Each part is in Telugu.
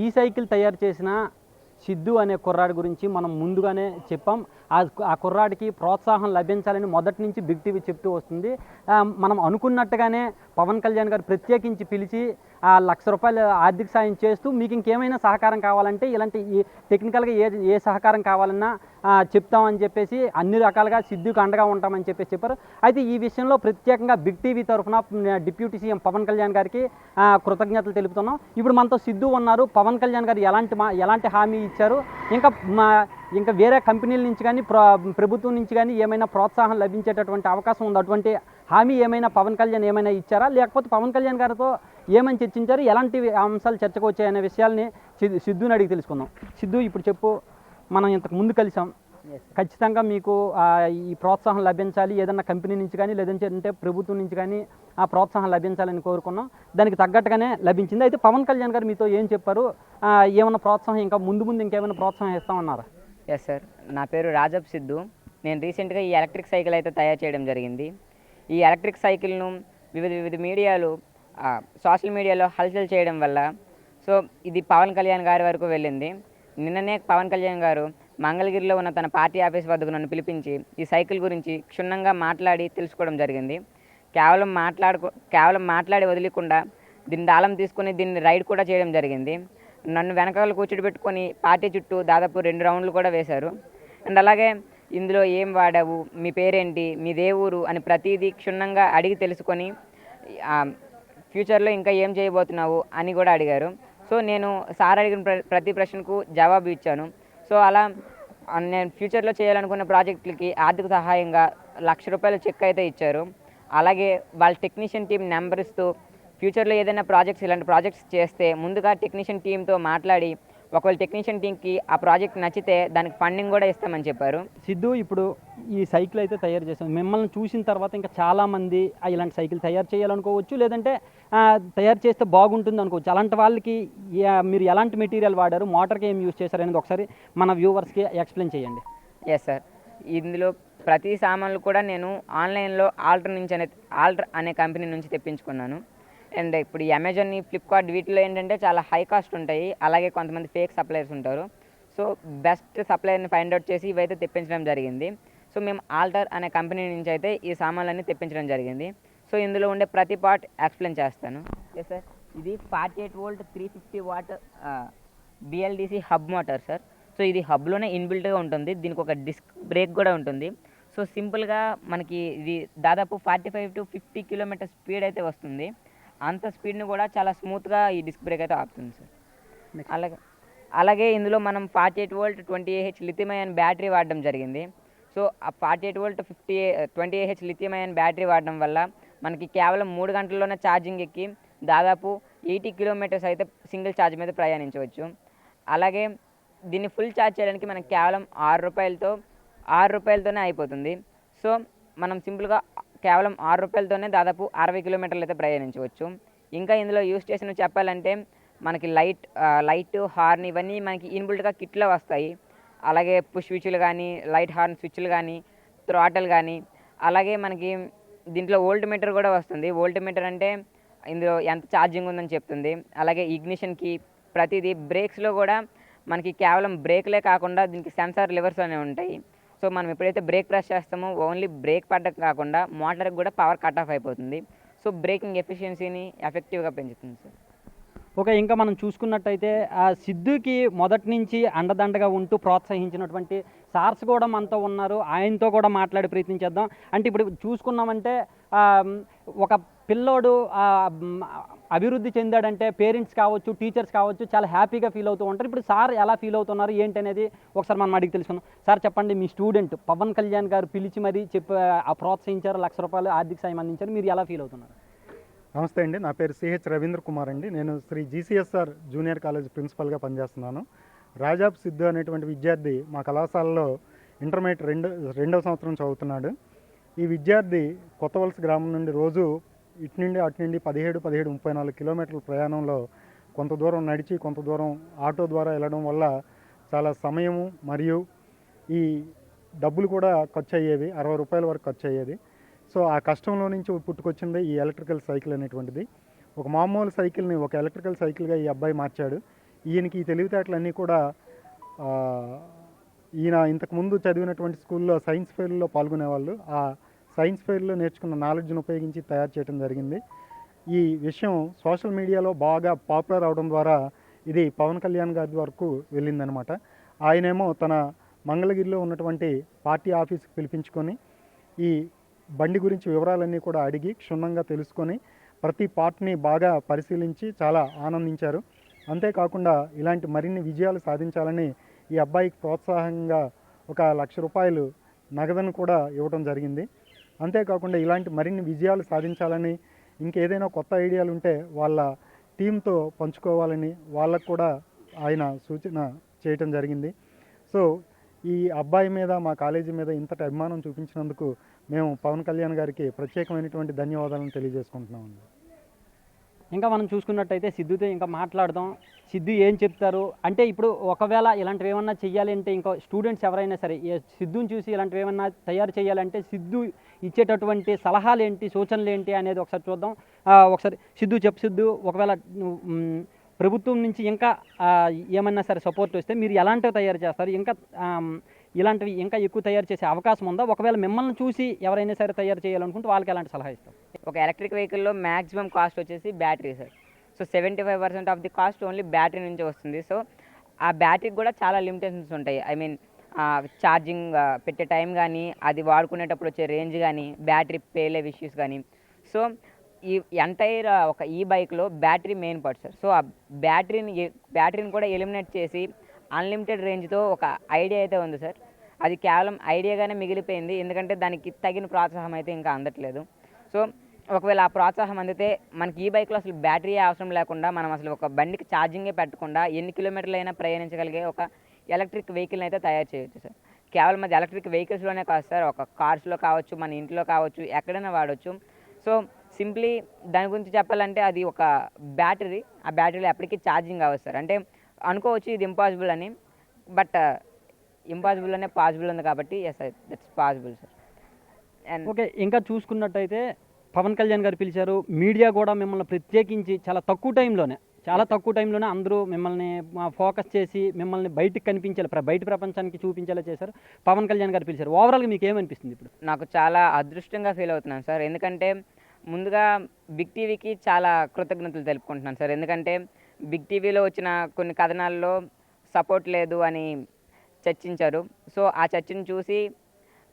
ఈ సైకిల్ తయారు చేసిన సిద్ధు అనే కుర్రాడి గురించి మనం ముందుగానే చెప్పాం. ఆ కుర్రాడికి ప్రోత్సాహం లభించాలని మొదటి నుంచి బిగ్ టీవీ చెప్తూ వస్తుంది. మనం అనుకున్నట్టుగానే పవన్ కళ్యాణ్ గారు ప్రత్యేకించి పిలిచి ₹1,00,000 ఆర్థిక సాయం చేస్తూ మీకు ఇంకేమైనా సహకారం కావాలంటే ఇలాంటి ఈ టెక్నికల్గా ఏ సహకారం కావాలన్నా చెప్తామని చెప్పేసి అన్ని రకాలుగా సిద్ధుకు అండగా ఉంటామని చెప్పేసి చెప్పారు. అయితే ఈ విషయంలో ప్రత్యేకంగా బిగ్ టీవీ తరఫున డిప్యూటీ సీఎం పవన్ కళ్యాణ్ గారికి కృతజ్ఞతలు తెలుపుతున్నాం. ఇప్పుడు మనతో సిద్ధు ఉన్నారు. పవన్ కళ్యాణ్ గారు ఎలాంటి హామీ ఇచ్చారు, ఇంకా వేరే కంపెనీల నుంచి కానీ ప్రభుత్వం నుంచి కానీ ఏమైనా ప్రోత్సాహం లభించేటటువంటి అవకాశం ఉంది, అటువంటి హామీ ఏమైనా పవన్ కళ్యాణ్ ఏమైనా ఇచ్చారా, లేకపోతే పవన్ కళ్యాణ్ గారితో ఏమని చర్చించారు, ఎలాంటి అంశాలు చర్చకు వచ్చాయనే విషయాల్ని సిద్ధుని అడిగి తెలుసుకుందాం. సిద్ధు, ఇప్పుడు చెప్పు, మనం ఇంతకు ముందు కలిసాం, ఖచ్చితంగా మీకు ఈ ప్రోత్సాహం లభించాలి, ఏదన్నా కంపెనీ నుంచి కానీ లేదంటే ప్రభుత్వం నుంచి కానీ ఆ ప్రోత్సాహం లభించాలని కోరుకున్నాం. దానికి తగ్గట్టుగానే లభించింది. అయితే పవన్ కళ్యాణ్ గారు మీతో ఏం చెప్పారు, ఏమన్నా ప్రోత్సాహం ఇంకా ముందు ఇంకేమైనా ప్రోత్సాహం ఇస్తామన్నారా? ఎస్ సార్, నా పేరు రాజబ్ సిద్ధు. నేను రీసెంట్గా ఈ ఎలక్ట్రిక్ సైకిల్ అయితే తయారు చేయడం జరిగింది. ఈ ఎలక్ట్రిక్ సైకిల్ను వివిధ మీడియాలు సోషల్ మీడియాలో హల్చల్ చేయడం వల్ల ఇది పవన్ కళ్యాణ్ గారి వరకు వెళ్ళింది. నిన్ననే పవన్ కళ్యాణ్ గారు మంగళగిరిలో ఉన్న తన పార్టీ ఆఫీస్ వద్దకు నన్ను పిలిపించి ఈ సైకిల్ గురించి క్షుణ్ణంగా మాట్లాడి తెలుసుకోవడం జరిగింది. కేవలం మాట్లాడి వదిలేకుండా దీన్ని దాళం తీసుకొని దీన్ని రైడ్ కూడా చేయడం జరిగింది. నన్ను వెనకాల కూర్చోబెట్టుకొని పార్టీ చుట్టూ దాదాపు 2 రౌండ్లు కూడా వేశారు. అండ్ అలాగే ఇందులో ఏం వాడావు, మీ పేరేంటి, మీదే ఊరు అని ప్రతిదీ క్షుణ్ణంగా అడిగి తెలుసుకొని ఫ్యూచర్లో ఇంకా ఏం చేయబోతున్నావు అని కూడా అడిగారు. నేను సార్ అడిగిన ప్రతి ప్రశ్నకు జవాబు ఇచ్చాను. అలా నేను ఫ్యూచర్లో చేయాలనుకున్న ప్రాజెక్టులకి ఆర్థిక సహాయంగా ₹1,00,000 చెక్ అయితే ఇచ్చారు. అలాగే వాళ్ళ టెక్నీషియన్ టీం నెంబర్ ఇస్తూ ఫ్యూచర్లో ఏదైనా ఇలాంటి ప్రాజెక్ట్స్ చేస్తే ముందుగా టెక్నీషియన్ టీంతో మాట్లాడి ఒకవేళ టెక్నీషియన్ టీంకి ఆ ప్రాజెక్ట్ నచ్చితే దానికి ఫండింగ్ కూడా ఇస్తామని చెప్పారు. సిద్ధు, ఇప్పుడు ఈ సైకిల్ అయితే తయారు చేసాం, మిమ్మల్ని చూసిన తర్వాత ఇంకా చాలామంది ఇలాంటి సైకిల్ తయారు చేయాలనుకోవచ్చు, లేదంటే తయారు చేస్తే బాగుంటుంది అనుకోవచ్చు. అలాంటి వాళ్ళకి మీరు ఎలాంటి మెటీరియల్ వాడారు, మోటార్కి ఏం యూజ్ చేశారు అనేది ఒకసారి మన వ్యూవర్స్కి ఎక్స్ప్లెయిన్ చేయండి. ఎస్ సార్, ఇందులో ప్రతి సామాన్లు కూడా నేను ఆన్లైన్లో ఆల్టర్ అనే కంపెనీ నుంచి తెప్పించుకున్నాను. అండ్ ఇప్పుడు ఈ అమెజాన్, ఫ్లిప్కార్ట్ వీటిలో ఏంటంటే చాలా హై కాస్ట్ ఉంటాయి. అలాగే కొంతమంది ఫేక్ సప్లయర్స్ ఉంటారు. బెస్ట్ సప్లయర్ని ఫైండ్ అవుట్ చేసి ఇవైతే తెప్పించడం జరిగింది. మేము ఆల్టర్ అనే కంపెనీ నుంచి అయితే ఈ సామాన్లన్నీ తెప్పించడం జరిగింది. ఇందులో ఉండే ప్రతి పార్ట్ ఎక్స్ప్లెయిన్ చేస్తాను. ఎస్ సార్, ఇది 48 volt 350 what BLDC hub motor sir. ఇది హబ్లోనే ఇన్బిల్ట్గా ఉంటుంది. దీనికి ఒక డిస్క్ బ్రేక్ కూడా ఉంటుంది. సింపుల్గా మనకి ఇది దాదాపు 45 to 50 కిలోమీటర్ స్పీడ్ అయితే వస్తుంది. అంత స్పీడ్ని కూడా చాలా స్మూత్గా ఈ డిస్క్ బ్రేక్ అయితే ఆపుతుంది సార్. అలాగే ఇందులో మనం 48 volt 20Ah lithium ion battery వాడడం జరిగింది. ఆ 48 volt 20Ah lithium ion battery వాడడం వల్ల మనకి కేవలం 3 గంటల్లోనే ఛార్జింగ్ ఎక్కి దాదాపు 80 కిలోమీటర్స్ అయితే సింగిల్ ఛార్జ్ మీద ప్రయాణించవచ్చు. అలాగే దీన్ని ఫుల్ ఛార్జ్ చేయడానికి మనకి కేవలం ₹6తోనే అయిపోతుంది. మనం సింపుల్గా కేవలం ₹6తోనే దాదాపు 60 కిలోమీటర్లు అయితే ప్రయాణించవచ్చు. ఇంకా ఇందులో యూస్ చేసినవి చెప్పాలంటే మనకి లైట్ హార్న్ ఇవన్నీ మనకి ఇన్బుల్ట్గా కిట్లో వస్తాయి. అలాగే పుష్ స్విచ్లు కానీ, లైట్ హార్న్ స్విచ్లు కానీ, థ్రాటల్ కానీ, అలాగే మనకి దీంట్లో వోల్ట్ మీటర్ కూడా వస్తుంది. వోల్ట్ మీటర్ అంటే ఇందులో ఎంత ఛార్జింగ్ ఉందని చెప్తుంది. అలాగే ఇగ్నిషన్కి ప్రతిదీ. బ్రేక్స్లో కూడా మనకి కేవలం బ్రేక్లే కాకుండా దీనికి సెన్సార్ లివర్స్ అనేవి ఉంటాయి. మనం ఎప్పుడైతే బ్రేక్ ప్రెస్ చేస్తామో ఓన్లీ బ్రేక్ పడ్డకు కాకుండా మోటార్కి కూడా పవర్ కట్ ఆఫ్ అయిపోతుంది. బ్రేకింగ్ ఎఫిషియన్సీని ఎఫెక్టివ్గా పెంచుతుంది సార్. ఓకే, ఇంకా మనం చూసుకున్నట్టయితే సిద్ధుకి మొదటి నుంచి అండదండగా ఉంటూ ప్రోత్సహించినటువంటి సార్స్ కూడా మనతో ఉన్నారు. ఆయనతో కూడా మాట్లాడే ప్రయత్నం చేద్దాం. అంటే ఇప్పుడు చూసుకున్నామంటే ఒక పిల్లోడు అభివృద్ధి చెందాడంటే పేరెంట్స్ కావచ్చు, టీచర్స్ కావచ్చు, చాలా హ్యాపీగా ఫీల్ అవుతూ ఉంటారు. ఇప్పుడు సార్ ఎలా ఫీల్ అవుతున్నారు ఏంటి అనేది ఒకసారి మనం అడిగి తెలుసుకుందాం. సార్ చెప్పండి, మీ స్టూడెంట్ పవన్ కళ్యాణ్ గారు పిలిచి మరీ ప్రోత్సహించారు, ₹1,00,000 ఆర్థిక సాయం అందించారు, మీరు ఎలా ఫీల్ అవుతున్నారు? నమస్తే అండి, నా పేరు సిహెచ్ రవీంద్ర కుమార్ అండి. నేను శ్రీ జీసీఎస్ఆర్ జూనియర్ కాలేజ్ ప్రిన్సిపల్గా పనిచేస్తున్నాను. రాజాబ్ సిద్ధు అనేటువంటి విద్యార్థి మా కళాశాలలో ఇంటర్మీడియట్ రెండవ సంవత్సరం చదువుతున్నాడు. ఈ విద్యార్థి కొత్తవలస గ్రామం నుండి రోజు ఇటు నుండి అటు నుండి 17-34 కిలోమీటర్ల ప్రయాణంలో కొంత దూరం నడిచి కొంత దూరం ఆటో ద్వారా వెళ్ళడం వల్ల చాలా సమయము మరియు ఈ డబ్బులు కూడా ఖర్చు అయ్యేవి, ₹60 వరకు ఖర్చు అయ్యేది. ఆ కష్టంలో నుంచి పుట్టుకొచ్చింది ఈ ఎలక్ట్రికల్ సైకిల్ అనేటువంటిది. ఒక మామూలు సైకిల్ని ఒక ఎలక్ట్రికల్ సైకిల్గా ఈ అబ్బాయి మార్చాడు. ఈయనకి ఈ తెలివితేటలన్నీ కూడా ఆ, ఈయన ఇంతకుముందు చదివినటువంటి స్కూల్లో సైన్స్ ఫెయిర్లో పాల్గొనేవాళ్ళు. ఆ సైన్స్ ఫెయిర్లో నేర్చుకున్న నాలెడ్జ్ని ఉపయోగించి తయారు చేయడం జరిగింది. ఈ విషయం సోషల్ మీడియాలో బాగా పాపులర్ అవడం ద్వారా ఇది పవన్ కళ్యాణ్ గారి వరకు వెళ్ళిందనమాట. ఆయనేమో తన మంగళగిరిలో ఉన్నటువంటి పార్టీ ఆఫీస్కి పిలిపించుకొని ఈ బండి గురించి వివరాలన్నీ కూడా అడిగి క్షుణ్ణంగా తెలుసుకొని ప్రతి పార్ట్ని బాగా పరిశీలించి చాలా ఆనందించారు. అంతేకాకుండా ఇలాంటి మరిన్ని విజయాలు సాధించాలని ఈ అబ్బాయికి ప్రోత్సాహంగా ₹1,00,000 నగదును కూడా ఇవ్వడం జరిగింది. అంతేకాకుండా ఇలాంటి మరిన్ని విజయాలు సాధించాలని ఇంకేదైనా కొత్త ఐడియాలు ఉంటే వాళ్ళ టీంతో పంచుకోవాలని వాళ్ళకు కూడా ఆయన సూచన చేయటం జరిగింది. సో ఈ అబ్బాయి మీద మా కాలేజీ మీద ఇంతటి అభిమానం చూపించినందుకు మేము పవన్ కళ్యాణ్ గారికి ప్రత్యేకమైనటువంటి ధన్యవాదాలను తెలియజేసుకుంటున్నామండి. ఇంకా మనం చూసుకున్నట్టయితే సిద్ధుతో ఇంకా మాట్లాడదాం. సిద్ధు ఏం చెప్తారు అంటే, ఇప్పుడు ఒకవేళ ఇలాంటివి ఏమన్నా చెయ్యాలి అంటే, ఇంకా స్టూడెంట్స్ ఎవరైనా సరే సిద్ధుని చూసి ఇలాంటివి ఏమన్నా తయారు చేయాలంటే సిద్ధు ఇచ్చేటటువంటి సలహాలు ఏంటి, సూచనలు ఏంటి అనేది ఒకసారి చూద్దాం. ఒకసారి సిద్ధు సిద్ధు, ఒకవేళ ప్రభుత్వం నుంచి ఇంకా ఏమన్నా సరే సపోర్ట్ వస్తే మీరు ఎలాంటివి తయారు చేస్తారు? ఇంకా ఇలాంటివి ఇంకా ఎక్కువ తయారు చేసే అవకాశం ఉందా? ఒకవేళ మిమ్మల్ని చూసి ఎవరైనా సరే తయారు చేయాలనుకుంటే వాళ్ళకి ఎలాంటి సలహా ఇస్తారు? ఒక ఎలక్ట్రిక్ వెహికల్లో మ్యాక్సిమం కాస్ట్ వచ్చేసి battery sir. So 75% of the cost only battery నుంచి వస్తుంది. సో ఆ బ్యాటరీకి కూడా చాలా లిమిటేషన్స్ ఉంటాయి. ఐ మీన్ ఛార్జింగ్ పెట్టే టైం కానీ, అది వాడుకునేటప్పుడు వచ్చే రేంజ్ కానీ, బ్యాటరీ పేలే ఇష్యూస్ కానీ. సో ఈ ఎంటైర్ ఒక ఈ బైక్లో battery main part sir. So ఆ బ్యాటరీని కూడా ఎలిమినేట్ చేసి అన్లిమిటెడ్ రేంజ్తో ఒక ఐడియా అయితే ఉంది సార్. అది కేవలం ఐడియాగానే మిగిలిపోయింది, ఎందుకంటే దానికి తగిన ప్రోత్సాహం అయితే ఇంకా అందట్లేదు. సో ఒకవేళ ఆ ప్రోత్సాహం అందితే మనకి ఈ బైక్లో అసలు బ్యాటరీ అవసరం లేకుండా మనం అసలు ఒక బండికి ఛార్జింగే పెట్టకుండా ఎన్ని కిలోమీటర్లు అయినా ప్రయాణించగలిగే ఒక ఎలక్ట్రిక్ వెహికల్ని అయితే తయారు చేయొచ్చు సార్. కేవలం అది ఎలక్ట్రిక్ వెహికల్స్లోనే కాదు సార్, ఒక కార్స్లో కావచ్చు, మన ఇంట్లో కావచ్చు, ఎక్కడైనా వాడవచ్చు. సో సింప్లీ దాని గురించి చెప్పాలంటే అది ఒక బ్యాటరీ. ఆ బ్యాటరీలో ఎప్పటికీ ఛార్జింగ్ అవ్వదు సార్. అంటే అనుకోవచ్చు ఇది ఇంపాసిబుల్ అని, బట్ ఇంపాసిబుల్ అనే పాసిబుల్ ఉంది కాబట్టి yes that's possible sir. And okay, ఇంకా చూసుకున్నట్టయితే పవన్ కళ్యాణ్ గారు పిలిచారు, మీడియా కూడా మిమ్మల్ని ప్రత్యేకించి చాలా తక్కువ టైంలోనే అందరూ మిమ్మల్ని ఫోకస్ చేసి మిమ్మల్ని బయటకు కనిపించాలి, బయట ప్రపంచానికి చూపించేలా చేశారు. పవన్ కళ్యాణ్ గారు పిలిచారు. ఓవరాల్గా మీకు ఏమనిపిస్తుంది ఇప్పుడు? నాకు చాలా అదృష్టంగా ఫీల్ అవుతున్నాను సార్. ఎందుకంటే ముందుగా బిగ్ టీవీకి చాలా కృతజ్ఞతలు తెలుపుకుంటున్నాను సార్. ఎందుకంటే బిగ్ టీవీలో వచ్చిన కొన్ని కథనాల్లో సపోర్ట్ లేదు అని చర్చించారు. సో ఆ చర్చను చూసి,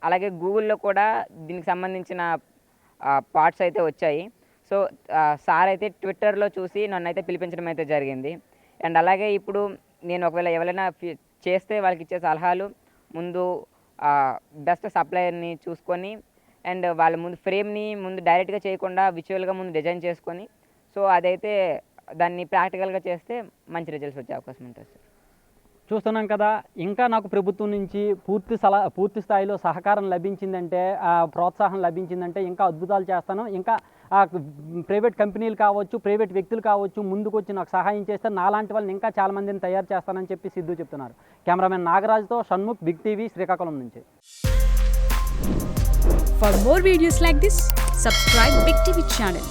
అలాగే గూగుల్లో కూడా దీనికి సంబంధించిన పార్ట్స్ అయితే వచ్చాయి. సో సార్ అయితే ట్విట్టర్లో చూసి నన్ను అయితే పిలిపించడం అయితే జరిగింది. అండ్ అలాగే ఇప్పుడు నేను ఒకవేళ ఎవరైనా చేస్తే వాళ్ళకి ఇచ్చే సలహాలు, ముందు బెస్ట్ సప్లయర్ని చూసుకొని, అండ్ వాళ్ళ ముందు ఫ్రేమ్ని ముందు డైరెక్ట్గా చేయకుండా విజువల్గా ముందు డిజైన్ చేసుకొని, సో అదైతే దాన్ని ప్రాక్టికల్గా చేస్తే మంచి రిజల్ట్స్ వచ్చే అవకాశం ఉంటుంది సార్. చూస్తున్నాం కదా, ఇంకా నాకు ప్రభుత్వం నుంచి పూర్తి స్థాయిలో సహకారం లభించిందంటే, ప్రోత్సాహం లభించిందంటే ఇంకా అద్భుతాలు చేస్తాను. ఇంకా ప్రైవేట్ కంపెనీలు కావచ్చు, ప్రైవేట్ వ్యక్తులు కావచ్చు, ముందుకు వచ్చి నాకు సహాయం చేస్తే నాలాంటి వాళ్ళని ఇంకా చాలామందిని తయారు చేస్తానని చెప్పి సిద్ధు చెప్తున్నారు. కెమెరామెన్ నాగరాజ్తో షణ్ముఖ్, బిగ్ టీవీ, శ్రీకాకుళం నుంచి. For more videos like this, subscribe Big TV channel.